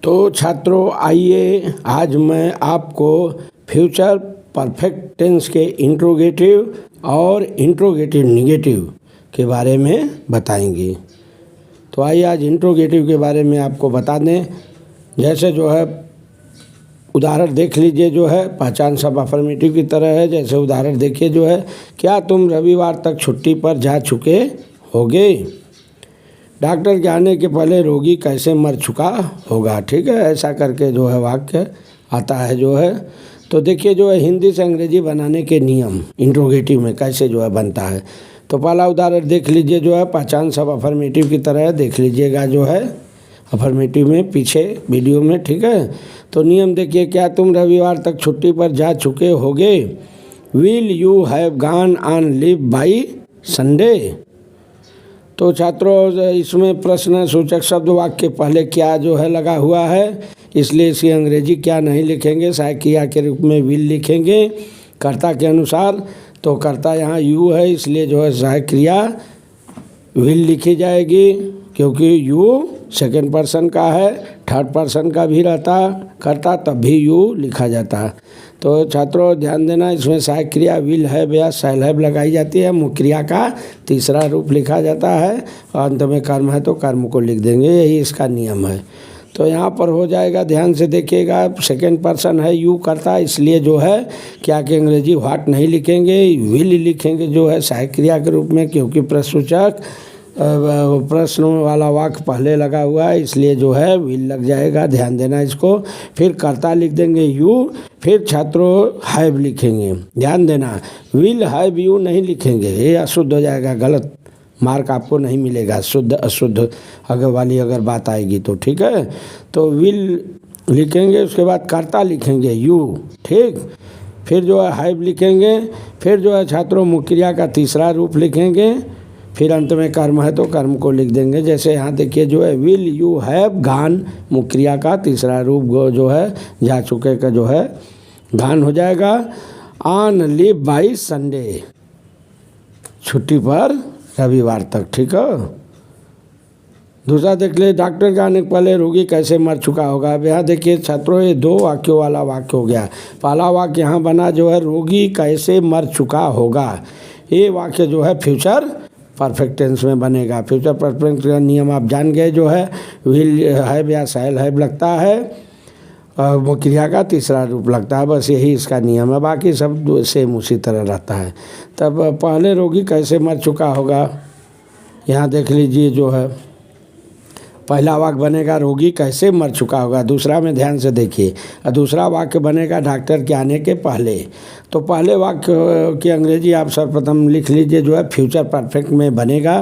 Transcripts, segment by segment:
तो छात्रों आइए आज मैं आपको फ्यूचर परफेक्ट टेंस के इंट्रोगेटिव और इंट्रोगेटिव निगेटिव के बारे में बताएंगे। तो आइए आज इंट्रोगेटिव के बारे में आपको बता दें। जैसे जो है उदाहरण देख लीजिए, जो है पहचान सब अफर्मेटिव की तरह है। जैसे उदाहरण देखिए, जो है क्या तुम रविवार तक छुट्टी पर जा चुके होगे। डॉक्टर के आने के पहले रोगी कैसे मर चुका होगा। ठीक है, ऐसा करके जो है वाक्य आता है जो है। तो देखिए जो है हिंदी से अंग्रेजी बनाने के नियम इंट्रोगेटिव में कैसे जो है बनता है। तो पहला उदाहरण देख लीजिए, जो है पहचान सब अफर्मेटिव की तरह है। देख लीजिएगा जो है अफर्मेटिव में पीछे वीडियो में। ठीक है, तो नियम देखिए, क्या तुम रविवार तक छुट्टी पर जा चुके होगे। Will you have gone on leave by Sunday. तो छात्रों इसमें प्रश्न सूचक शब्द वाक्य पहले क्या जो है लगा हुआ है, इसलिए इसकी अंग्रेजी क्या नहीं लिखेंगे, सहायक क्रिया के रूप में विल लिखेंगे। कर्ता के अनुसार तो कर्ता यहाँ यू है, इसलिए जो है सहायक क्रिया विल लिखी जाएगी, क्योंकि यू सेकंड पर्सन का है। थर्ड पर्सन का भी रहता करता तब भी यू लिखा जाता। तो छात्रों ध्यान देना, इसमें सहायक क्रिया विल हैव या शैल हैव लगाई जाती है। मुख्य क्रिया का तीसरा रूप लिखा जाता है और अंत में कर्म है तो कर्म को लिख देंगे, यही इसका नियम है। तो यहाँ पर हो जाएगा, ध्यान से देखिएगा, सेकंड पर्सन है यू करता, इसलिए जो है क्या कि अंग्रेजी व्हाट नहीं लिखेंगे, विल लिखेंगे जो है सहायक क्रिया के रूप में, क्योंकि प्रश्नसूचक प्रश्न वाला वाक्य पहले लगा हुआ है, इसलिए जो है विल लग जाएगा। ध्यान देना इसको। फिर कर्ता लिख देंगे यू, फिर छात्रों हैव लिखेंगे। ध्यान देना, विल हैव यू नहीं लिखेंगे, ये अशुद्ध हो जाएगा, गलत मार्क आपको नहीं मिलेगा। शुद्ध अशुद्ध अगर बात आएगी तो। ठीक है, तो विल लिखेंगे, उसके बाद कर्ता लिखेंगे यू। ठीक, फिर जो है हैव लिखेंगे, फिर जो है छात्रों मुख्य क्रिया का तीसरा रूप लिखेंगे, फिर अंत में कर्म है तो कर्म को लिख देंगे। जैसे यहाँ देखिए जो है विल यू हैव गान, मुख्य क्रिया का तीसरा रूप जो है जा चुके का जो है गान हो जाएगा। ऑन लीव बाई संडे, छुट्टी पर रविवार तक। ठीक है, दूसरा देख ले, डॉक्टर के आने के पहले रोगी कैसे मर चुका होगा। अब यहाँ देखिए छात्रों ये दो वाक्यों वाला वाक्य हो गया। पहला वाक्य यहाँ बना जो है रोगी कैसे मर चुका होगा, ये वाक्य जो है फ्यूचर परफेक्ट टेंस में बनेगा। फ्यूचर परफेक्ट का नियम आप जान गए, जो है विल हैव या शैल हैव लगता है, वो क्रिया का तीसरा रूप लगता है, बस यही इसका नियम है। बाकी सब सेम उसी तरह रहता है। तब पहले रोगी कैसे मर चुका होगा, यहाँ देख लीजिए जो है पहला वाक्य बनेगा रोगी कैसे मर चुका होगा। दूसरा में ध्यान से देखिए, दूसरा वाक्य बनेगा डॉक्टर के आने के पहले। तो पहले वाक्य की अंग्रेजी आप सर्वप्रथम लिख लीजिए, जो है फ्यूचर परफेक्ट में बनेगा।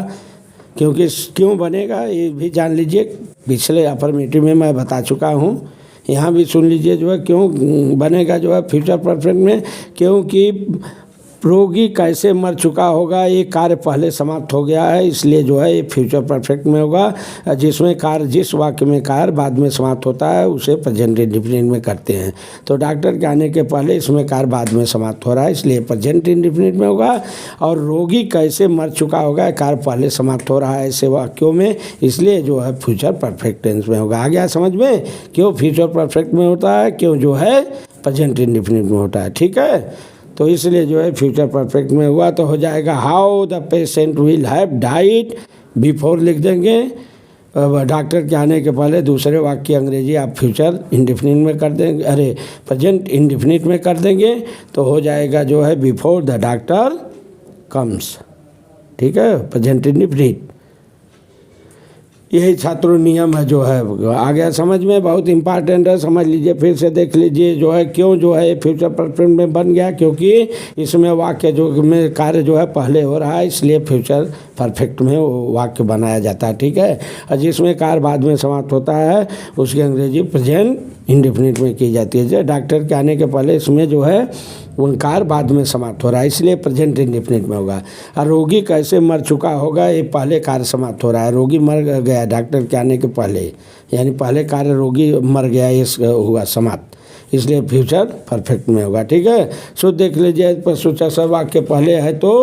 क्योंकि क्यों बनेगा ये भी जान लीजिए, पिछले अफर्मेटिव में मैं बता चुका हूँ, यहाँ भी सुन लीजिए जो है क्यों बनेगा जो है फ्यूचर परफेक्ट में। क्योंकि रोगी कैसे मर चुका होगा, ये कार्य पहले समाप्त हो गया है, इसलिए जो है ये फ्यूचर परफेक्ट में होगा। जिसमें कार्य, जिस वाक्य में कार्य बाद में समाप्त होता है उसे प्रेजेंट इंडेफिनिट में करते हैं। तो डॉक्टर के आने के पहले इसमें कार्य बाद में समाप्त हो रहा है, इसलिए प्रेजेंट इंडेफिनिट में होगा। और रोगी कैसे मर चुका होगा, कार्य पहले समाप्त हो रहा है ऐसे वाक्यों में, इसलिए जो है फ्यूचर परफेक्ट टेंस में होगा। आ गया समझ में, क्यों फ्यूचर परफेक्ट में होता है, क्यों जो है प्रेजेंट इंडेफिनिट में होता है। ठीक है, तो इसलिए जो है फ्यूचर परफेक्ट में हुआ तो हो जाएगा how the patient will have died before लिख देंगे। डॉक्टर के आने के पहले दूसरे वाक्य की अंग्रेजी आप फ्यूचर इंडेफिनिट में कर देंगे, अरे प्रेजेंट इंडेफिनिट में कर देंगे, तो हो जाएगा जो है बिफोर द डॉक्टर कम्स। ठीक है, प्रेजेंट इंडेफिनिट, यही छात्रों नियम है जो है। आ गया समझ में, बहुत इंपॉर्टेंट है, समझ लीजिए, फिर से देख लीजिए जो है क्यों जो है फ्यूचर परफेक्ट में बन गया, क्योंकि इसमें वाक्य जो में कार्य जो है पहले हो रहा है, इसलिए फ्यूचर परफेक्ट में वो वाक्य बनाया जाता है। ठीक है, और जिसमें कार्य बाद में समाप्त होता है उसकी अंग्रेजी प्रेजेंट इंडेफिनिट में की जाती है। डॉक्टर के आने के पहले इसमें जो है कार्य बाद में समाप्त हो रहा है, इसलिए प्रेजेंट इंडेफिनिट में होगा। और रोगी कैसे मर चुका होगा, ये पहले कार्य समाप्त हो रहा है, रोगी मर गया डॉक्टर के आने के पहले, यानी पहले कार्य रोगी मर गया ये हुआ समाप्त, इसलिए फ्यूचर परफेक्ट में होगा। ठीक है, सो देख लीजिए प्रश्नवाचक शब्द वाक्य पहले है तो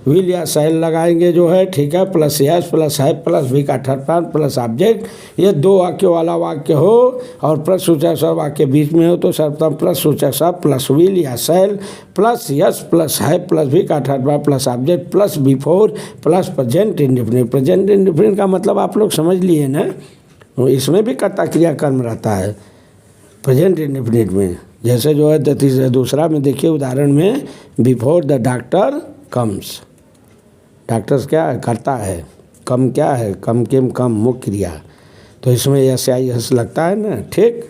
विल या शैल लगाएंगे जो है। ठीक है, प्लस यस प्लस है प्लस भी का थर्ड पार्ट प्लस ऑब्जेक्ट, ये दो वाक्यों वाला वाक्य हो और प्रश्नवाचक शब्द वाक्य बीच में हो तो सर्वप्रथम प्रश्नवाचक शब्द प्लस विल या शैल प्लस यस प्लस है प्लस भी का third part plus object plus before plus present indefinite. Present indefinite का मतलब आप लोग समझ लिए ना, इसमें भी कर्ता क्रिया कर्म रहता है प्रेजेंट इंडेफिनिट में। जैसे जो है दूसरा में देखिए उदाहरण में, before the doctor comes, doctor क्या है, करता है, कम क्या है, कम केम कम मुख्य क्रिया, तो इसमें यस या यस लगता है ना। ठीक,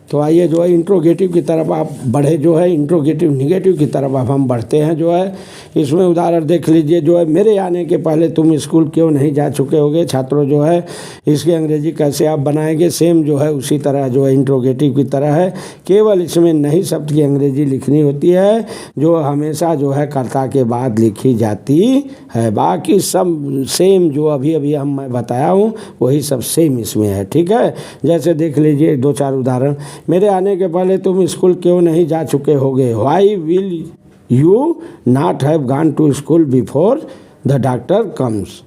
तो आइए जो है इंट्रोगेटिव की तरफ आप बढ़े, जो है इंट्रोगेटिव निगेटिव की तरफ अब हम बढ़ते हैं। जो है इसमें उदाहरण देख लीजिए, जो है मेरे आने के पहले तुम स्कूल क्यों नहीं जा चुके होगे। छात्रों जो है इसकी अंग्रेजी कैसे आप बनाएंगे, सेम जो है उसी तरह जो है इंट्रोगेटिव की तरह है, केवल इसमें नहीं शब्द की अंग्रेजी लिखनी होती है जो हमेशा जो है कर्ता के बाद लिखी जाती है। बाकी सब सेम जो अभी हम मैं बताया हूँ वही सब सेम इसमें है। ठीक है, जैसे देख लीजिए दो चार उदाहरण, मेरे आने के पहले तुम स्कूल क्यों नहीं जा चुके होगे। Why will you not have gone to school before the doctor comes,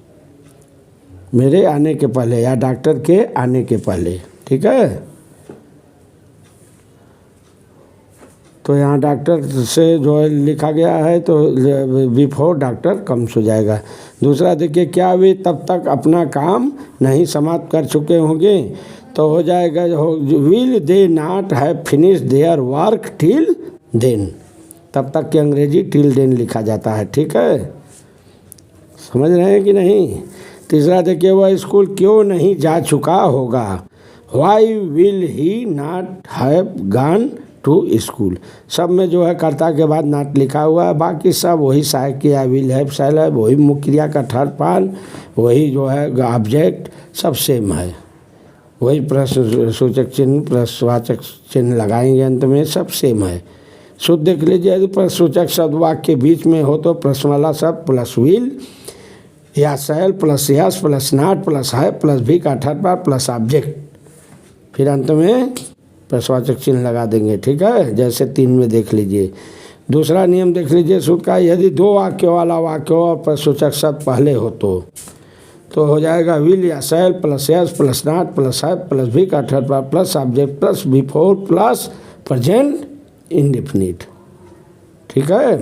मेरे आने के पहले या डॉक्टर के आने के पहले। ठीक है, तो यहाँ डॉक्टर से जो है लिखा गया है तो बिफोर डॉक्टर कम्स हो जाएगा। दूसरा देखिए, क्या वे तब तक अपना काम नहीं समाप्त कर चुके होंगे, तो हो जाएगा will they not have finish their work till then, तब तक की अंग्रेजी टिल देन लिखा जाता है। ठीक है, समझ रहे हैं कि नहीं। तीसरा देखिए, वह स्कूल क्यों नहीं जा चुका होगा। Why will he not have gone to school, सब में जो है कर्ता के बाद नॉट लिखा हुआ है, बाकी सब वही सहायक क्रिया विल हैव शैल है, वही मुख्य क्रिया का थर्ड पार्ट, वही जो है ऑब्जेक्ट, सब सेम है, वही प्रश्नसूचक चिन्ह प्रश्नवाचक चिन्ह लगाएंगे अंत में, सब सेम है। शुद्ध देख लीजिए, यदि प्रश्नसूचक शब्द वाक्य के बीच में हो तो प्रश्न वाला शब्द प्लस विल या शैल plus yes plus not plus है प्लस भी का थर्ड पार्ट प्लस ऑब्जेक्ट, फिर अंत में प्रश्नवाचक चिन्ह लगा देंगे। ठीक है, जैसे 3 में देख लीजिए। दूसरा नियम देख लीजिए सूत्र का, यदि दो वाक्यों वाला वाक्य हो और प्रश्नसूचक शब्द पहले हो तो हो जाएगा विल या शैल plus yes plus not plus है प्लस भी का third part plus object plus before plus present indefinite. ठीक है,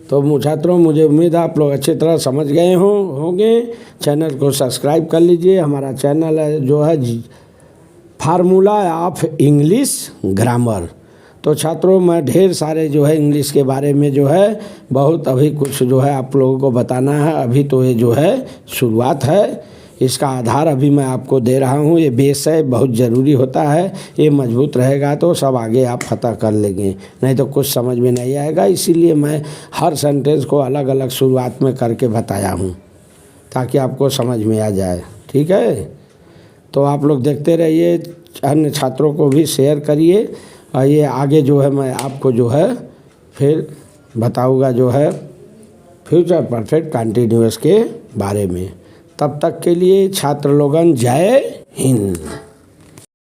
तो छात्रों मुझे उम्मीद है आप लोग अच्छी तरह समझ गए होंगे। चैनल को सब्सक्राइब कर लीजिए, हमारा चैनल है जो है फार्मूला ऑफ इंग्लिश ग्रामर। तो छात्रों मैं ढेर सारे जो है इंग्लिश के बारे में जो है बहुत अभी कुछ जो है आप लोगों को बताना है। अभी तो ये जो है शुरुआत है, इसका आधार अभी मैं आपको दे रहा हूँ। ये बेस है, बहुत ज़रूरी होता है, ये मजबूत रहेगा तो सब आगे आप फतह कर लेंगे, नहीं तो कुछ समझ में नहीं आएगा। इसीलिए मैं हर सेंटेंस को अलग अलग शुरुआत में करके बताया हूँ ताकि आपको समझ में आ जाए। ठीक है, तो आप लोग देखते रहिए, अन्य छात्रों को भी शेयर करिए और ये आगे जो है मैं आपको जो है फिर बताऊंगा जो है फ्यूचर परफेक्ट कंटिन्यूअस के बारे में। तब तक के लिए छात्र लोगन जय हिंद।